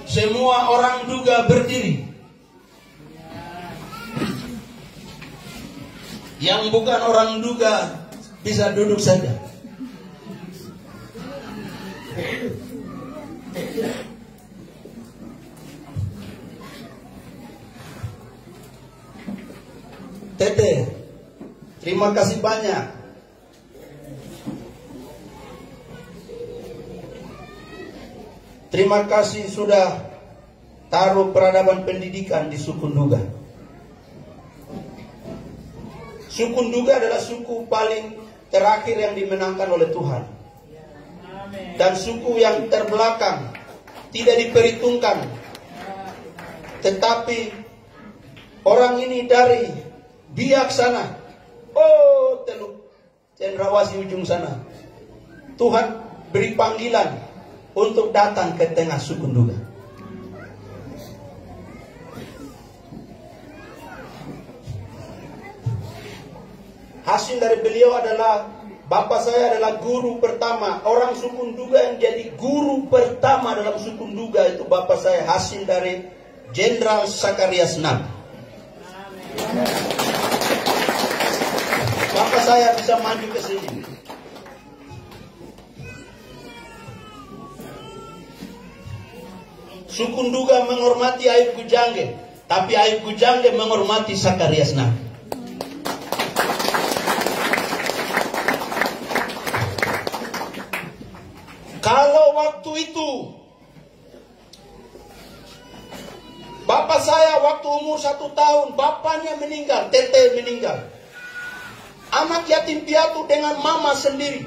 semua orang duga berdiri. Yang bukan orang duga bisa duduk saja. Tete, terima kasih banyak. Terima kasih sudah taruh peradaban pendidikan di suku Nduga. Suku Nduga adalah suku paling terakhir yang dimenangkan oleh Tuhan. Dan suku yang terbelakang, tidak diperhitungkan. Tetapi orang ini dari Biak sana, oh Teluk Cendrawasih ujung sana, Tuhan beri panggilan untuk datang ke tengah suku Nduga. Hasil dari beliau adalah, bapak saya adalah guru pertama. Orang suku Nduga yang jadi guru pertama dalam suku Nduga itu bapak saya, hasil dari Jenderal Sakarias Nag. Bapak saya bisa maju ke sini. Suku Nduga menghormati Ayub Kujangge, tapi Ayub Kujangge menghormati Sakarias Nag. Kalau waktu itu bapak saya waktu umur 1 tahun, bapaknya meninggal, tete meninggal. Anak yatim piatu dengan mama sendiri.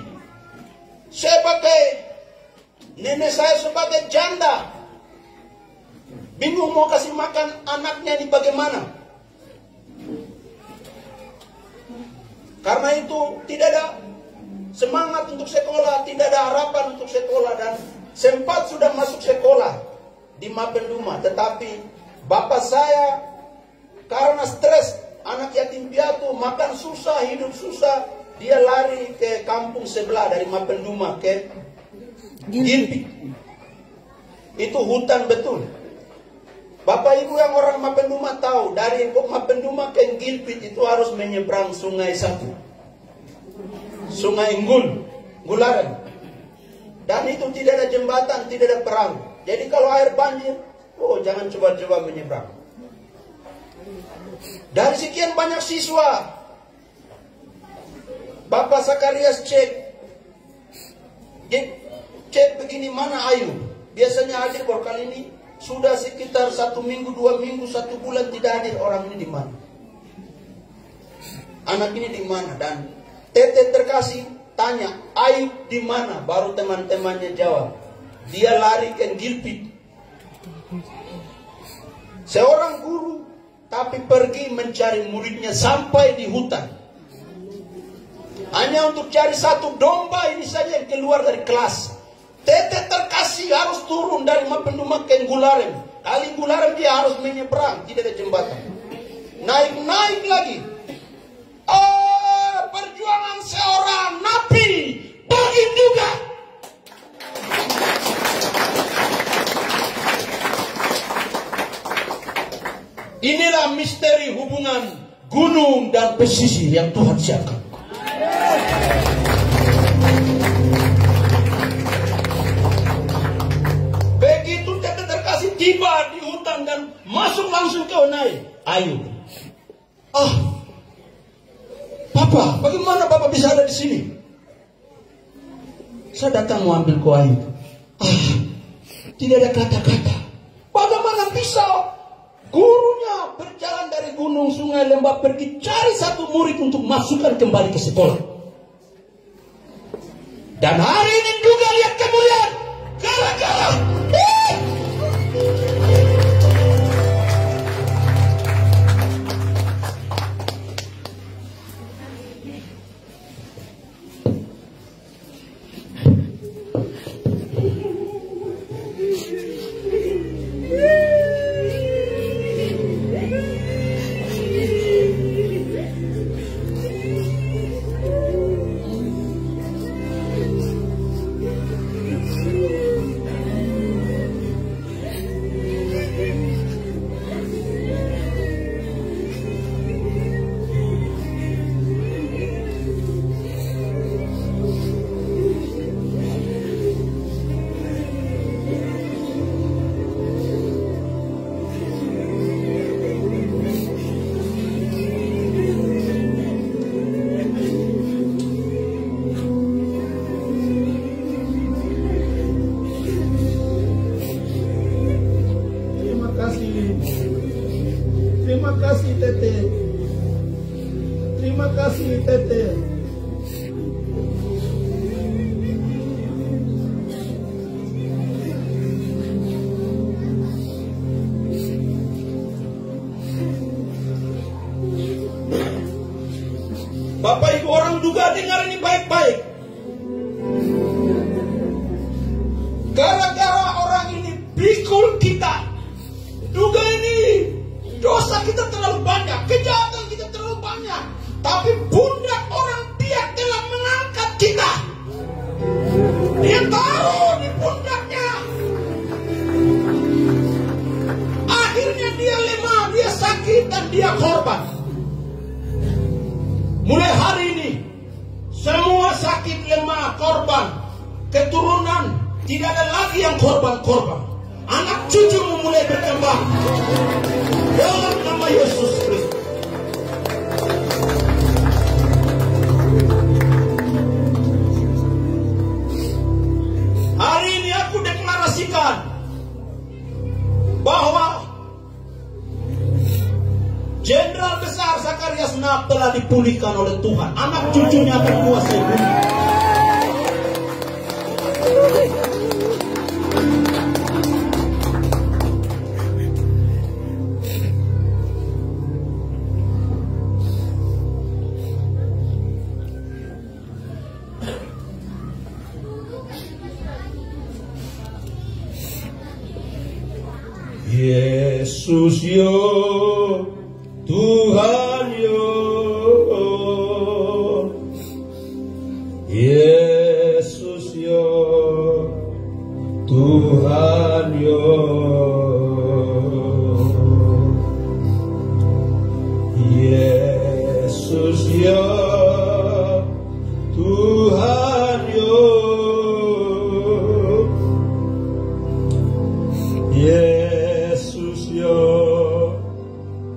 Nenek saya sebagai janda, bingung mau kasih makan anaknya ini bagaimana. Karena itu tidak ada semangat untuk sekolah, tidak ada harapan untuk sekolah, dan sempat sudah masuk sekolah di Mapenduma, tetapi bapak saya karena stres, anak yatim piatu, makan susah, hidup susah, dia lari ke kampung sebelah dari Mapenduma ke Gilpit. Itu hutan betul. Bapak ibu yang orang Mapenduma tahu, dari Mapenduma ke Gilpit itu harus menyeberang sungai satu, Sungai Gularan. Dan itu tidak ada jembatan, tidak ada perahu. Jadi kalau air banjir, oh jangan coba-coba menyeberang. Dari sekian banyak siswa, Bapak Sakarias cek begini, mana Ayu? Biasanya hadir, baru kali ini sudah sekitar 1 minggu, 2 minggu, 1 bulan tidak hadir. Orang ini di mana? Anak ini di mana? Dan tete terkasih tanya, Ayub di mana? Baru teman-temannya jawab, dia lari ke Gilpit. Seorang guru, tapi pergi mencari muridnya sampai di hutan. Hanya untuk cari 1 domba ini saja yang keluar dari kelas. Tete terkasih harus turun dari Mapenduma ke Gularen. Kali Gularen dia harus menyeberang, tidak ada jembatan. Naik lagi. Oh, perjuangan seorang nabi bagi juga. Inilah misteri hubungan gunung dan pesisir yang Tuhan siapkan. Begitu tete terkasih tiba di hutan dan masuk langsung ke Onai. Ayub, Papa, bagaimana Papa bisa ada di sini? Saya datang mau ambil kau Ayub. Tidak ada kata-kata. Bagaimana bisa gurunya berjalan dari gunung, sungai, lembah, pergi cari 1 murid untuk masukkan kembali ke sekolah. Dan hari ini juga lihat kemuliaan. Gara-gara kasih Tete. Terima kasih Tete. Bapak Ibu orang juga dengar ini baik-baik. Gara-gara orang ini pikul kita. Juga ini dosa kita terlalu banyak, kejahatan kita terlalu banyak. Tapi pundak orang dia telah mengangkat kita. Dia taruh di pundaknya. Akhirnya dia lemah, dia sakit dan dia korban. Mulai hari ini semua sakit, lemah, korban, keturunan, tidak ada lagi yang korban-korban. Anak cucumu mulai berkembang dalam nama Yesus Kristus. Hari ini aku deklarasikan bahwa Jenderal Besar Zakarias Nab telah dipulihkan oleh Tuhan. Anak cucunya akan kuasai bumi. Yesus yo, Tuhan yo, Yesus yo, Tuhan yo, Yesus yo, Tuhan yo, Yesus yo,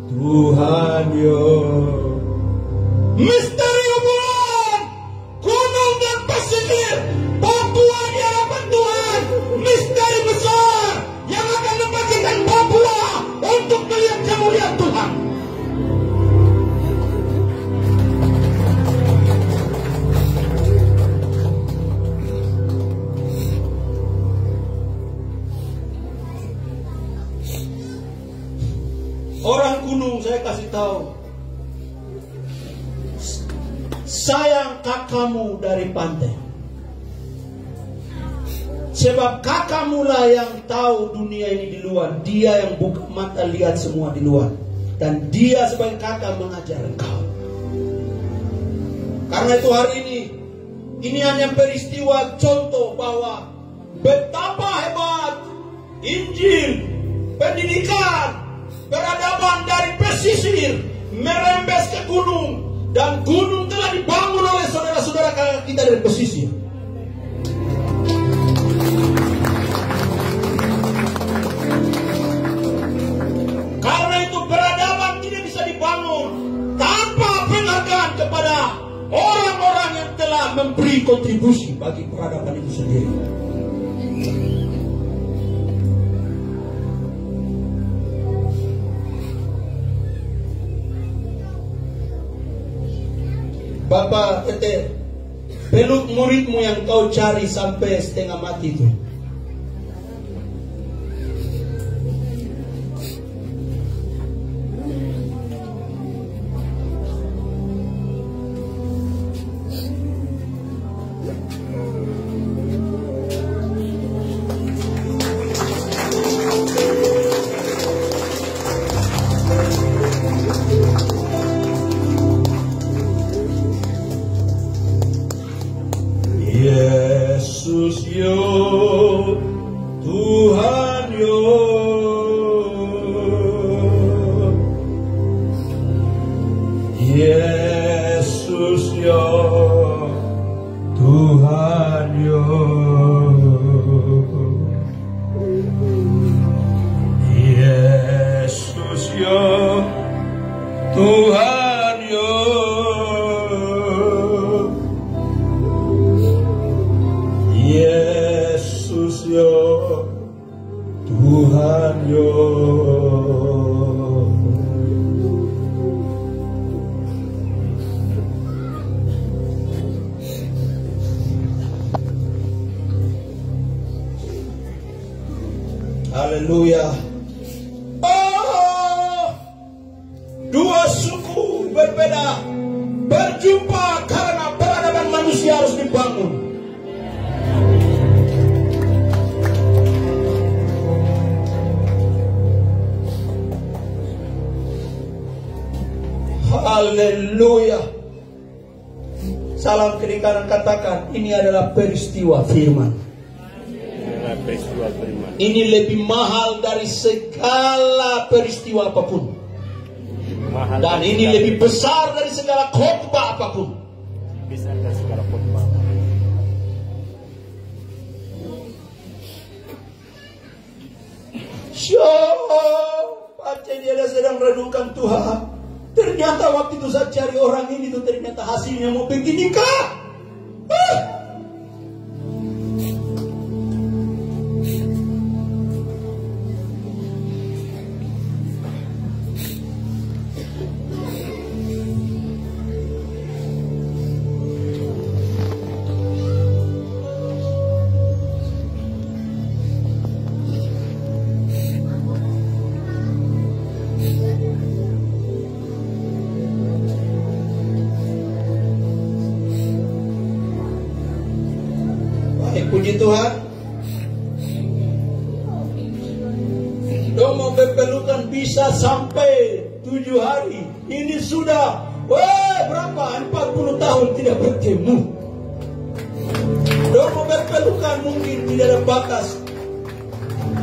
Tuhan yo. Misteri hubungan gunung dan pesisir Papua di hadapan Tuhan. Misteri besar yang akan membagikan Papua untuk melihat kemuliaan Tuhan. Orang gunung saya kasih tahu, sayang kakakmu dari pantai. Sebab kakakmu lah yang tahu dunia ini di luar. Dia yang buka mata lihat semua di luar. Dan dia sebagai kakak mengajar engkau. Karena itu hari ini hanya peristiwa contoh bahwa betapa hebat Injil, pendidikan, peradaban dari pesisir merembes ke gunung, dan gunung telah dibangun oleh saudara-saudara kakak kita dari pesisir. Karena itu peradaban tidak bisa dibangun tanpa penghargaan kepada orang-orang yang telah memberi kontribusi bagi peradaban itu sendiri. Bapak Tete, peluk muridmu yang kau cari sampai setengah mati itu. Yesus yo, Tuhan yo, Yesus yo, Tuhan yo, Yesus yo, Tuhan yo. Yesus yo, Tuhan yo. Haleluya. Oh, dua suku berbeda berjumpa karena peradaban manusia harus dibangun. Haleluya. Salam kiri kanan, katakan, ini adalah peristiwa firman. Ini lebih mahal dari segala peristiwa apapun. Dan ini lebih besar dari segala khotbah apapun. Besar dari segala khotbah. Baca dia sedang renungkan Tuhan. Ternyata waktu itu saya cari orang ini tuh ternyata hasilnya mau pergi nikah. Puji Tuhan. Domo berpelukan bisa sampai 7 hari. Ini sudah berapa? 40 tahun tidak bertemu. Domo berpelukan mungkin tidak ada batas.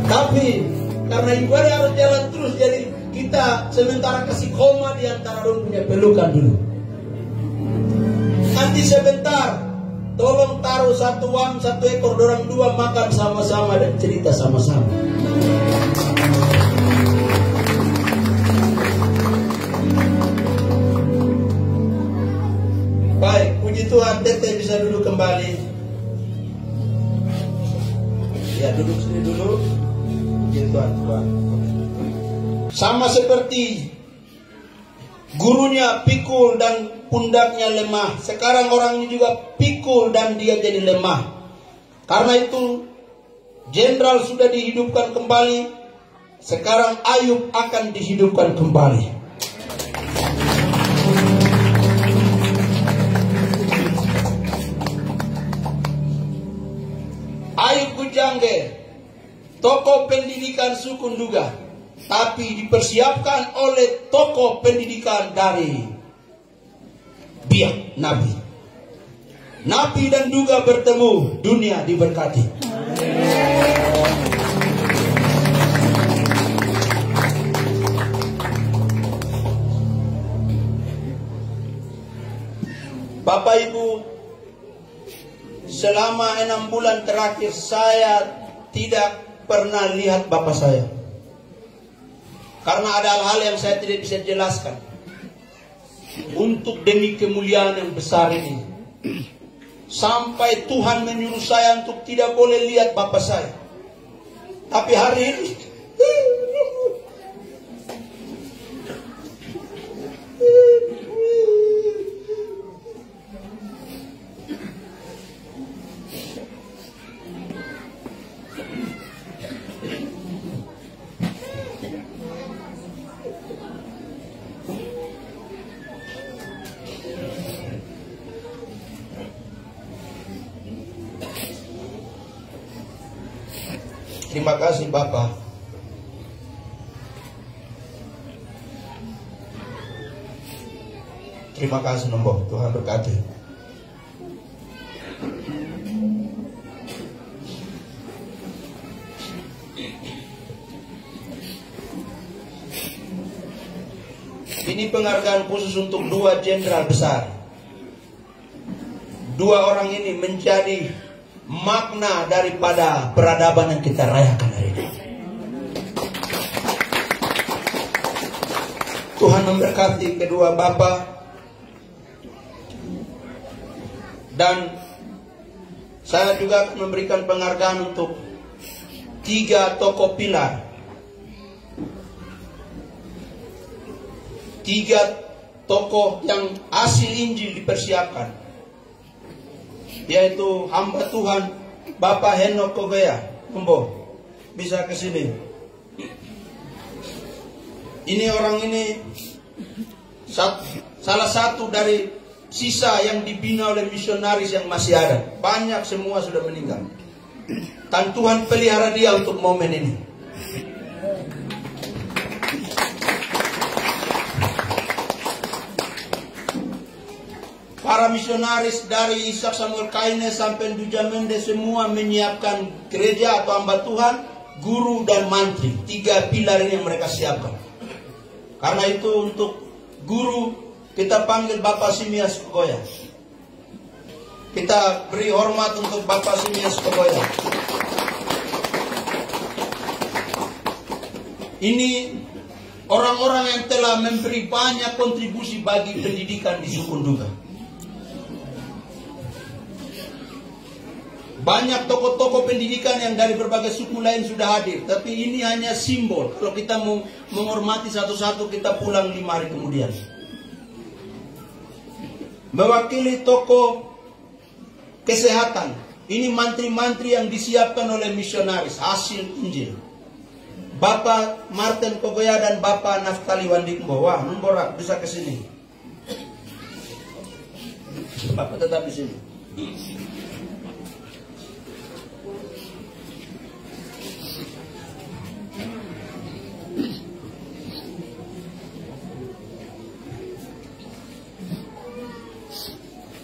Tapi karena ibadah harus jalan terus, jadi kita sementara kasih koma di antara dong punya pelukan dulu. Nanti sebentar tolong taruh satu ekor, dorang dua makan sama-sama dan cerita sama-sama. Baik, puji Tuhan, Tete bisa duduk kembali. Ya, duduk sini dulu. Puji Tuhan. Sama seperti gurunya pikul dan pundaknya lemah, sekarang orang ini juga pikul dan dia jadi lemah. Karena itu jenderal sudah dihidupkan kembali. Sekarang Ayub akan dihidupkan kembali. Ayub Bujangge, tokoh pendidikan suku Nduga, tapi dipersiapkan oleh tokoh pendidikan dari Biak Nabi. Nabi dan Nduga bertemu, dunia diberkati. Bapak Ibu, selama 6 bulan terakhir saya tidak pernah lihat bapak saya. Karena ada hal-hal yang saya tidak bisa jelaskan. Untuk demi kemuliaan yang besar ini, sampai Tuhan menyuruh saya untuk tidak boleh lihat bapak saya. Tapi hari ini terima kasih Bapak. Terima kasih Nombok, Tuhan berkati. Ini penghargaan khusus untuk 2 jenderal besar. 2 orang ini menjadi makna daripada peradaban yang kita rayakan hari ini. Tuhan memberkati kedua bapak. Dan saya juga akan memberikan penghargaan untuk 3 tokoh pilar. 3 tokoh yang asli Injil dipersiapkan, yaitu hamba Tuhan Bapak Henok Kobea, bisa ke sini. Ini orang ini salah satu dari sisa yang dibina oleh misionaris yang masih ada. Banyak semua sudah meninggal. Dan Tuhan pelihara dia untuk momen ini. Para misionaris dari Ishak Samuel Kaine sampai Dujamende semua menyiapkan gereja atau hamba Tuhan, guru dan mantri. 3 pilar ini yang mereka siapkan. Karena itu untuk guru kita panggil Bapak Simias Kogoya. Kita beri hormat untuk Bapak Simias Kogoya. Ini orang-orang yang telah memberi banyak kontribusi bagi pendidikan di suku Nduga. Banyak tokoh-tokoh pendidikan yang dari berbagai suku lain sudah hadir. Tapi ini hanya simbol. Kalau kita mau menghormati satu-satu, kita pulang 5 hari kemudian. Mewakili tokoh kesehatan. Ini mantri-mantri yang disiapkan oleh misionaris. Hasil Injil. Bapak Martin Kogoya dan Bapak Naftali Wandikmbo. Wah, memborak. Bisa ke sini. Bapak tetap di sini.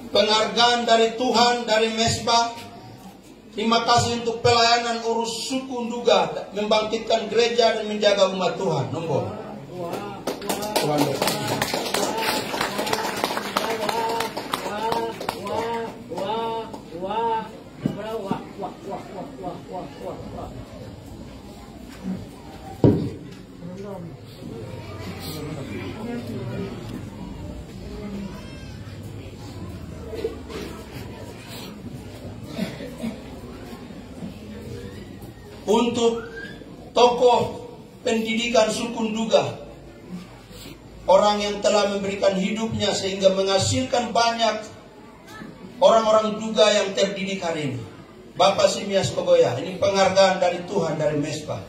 Penghargaan dari Tuhan, dari Mesbah. Terima kasih untuk pelayanan urus suku Nduga, membangkitkan gereja dan menjaga umat Tuhan. Nombor. Untuk tokoh pendidikan suku Nduga, orang yang telah memberikan hidupnya sehingga menghasilkan banyak orang-orang Nduga yang terdidik hari ini, Bapak Simias Kogoya. Ini penghargaan dari Tuhan, dari Mesbah.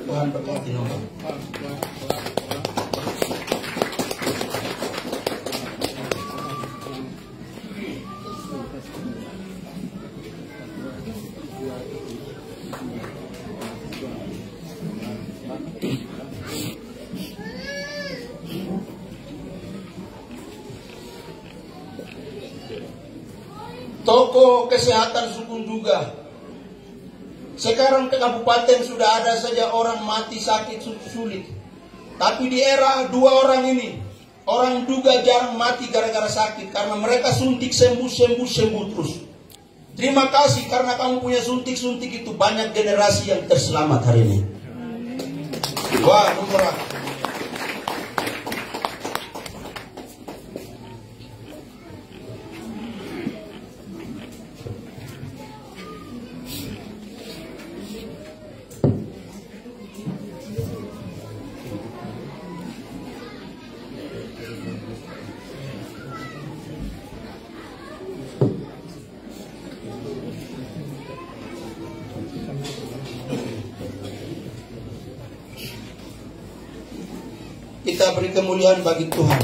Tuhan berkati nomor. Toko kesehatan suku Nduga. Sekarang ke kabupaten sudah ada saja orang mati sakit sulit. Tapi di era 2 orang ini, orang Nduga jarang mati gara-gara sakit. Karena mereka suntik sembuh terus. Terima kasih karena kamu punya suntik-suntik itu. Banyak generasi yang terselamat hari ini. Wah, murah. Kita beri kemuliaan bagi Tuhan.